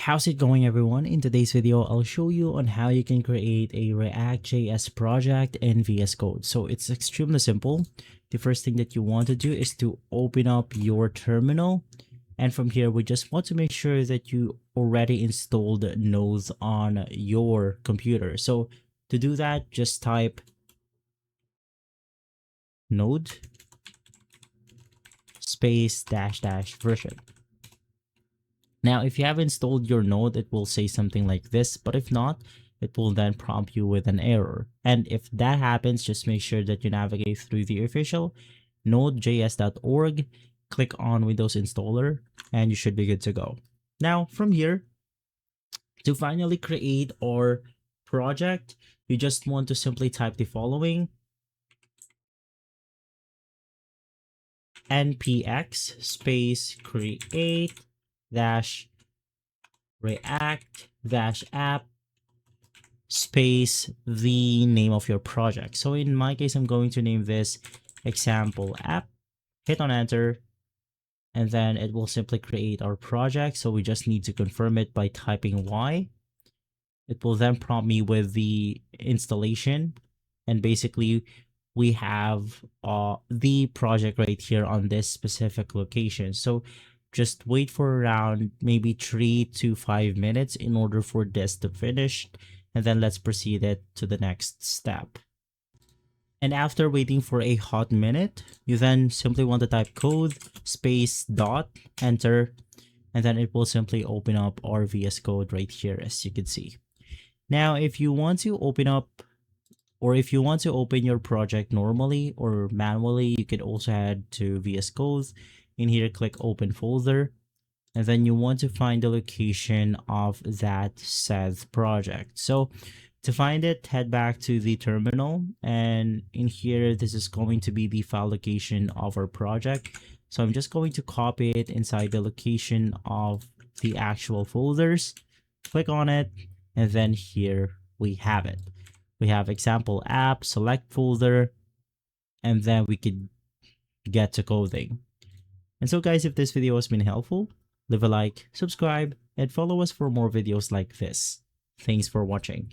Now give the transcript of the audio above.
How's it going, everyone? In today's video, I'll show you on how you can create a ReactJS project in VS Code. So it's extremely simple. The first thing that you want to do is to open up your terminal. And from here, we just want to make sure that you already installed Node on your computer. So to do that, just type node space dash dash version. Now, if you have installed your node, it will say something like this, but if not, it will then prompt you with an error. And if that happens, just make sure that you navigate through the official nodejs.org, click on Windows Installer, and you should be good to go. Now, from here, to finally create our project, you just want to simply type the following: npx space create dash react dash app space the name of your project. So in my case, I'm going to name this example app, hit on enter, and then it will simply create our project. So we just need to confirm it by typing Y. It will then prompt me with the installation, and basically we have the project right here on this specific location. So just wait for around maybe 3 to 5 minutes in order for this to finish, and then let's proceed it to the next step. And after waiting for a hot minute, you then simply want to type code space dot enter, and then it will simply open up our VS Code right here, as you can see. Now, if you want to open your project normally or manually, you could also head to VS Code. In here, click open folder, and then you want to find the location of that said project. So to find it, head back to the terminal, and in here, this is going to be the file location of our project. So I'm just going to copy it inside the location of the actual folders, click on it, and then here we have it. We have example app, select folder, and then we could get to coding. And so guys, if this video has been helpful, leave a like, subscribe, and follow us for more videos like this. Thanks for watching.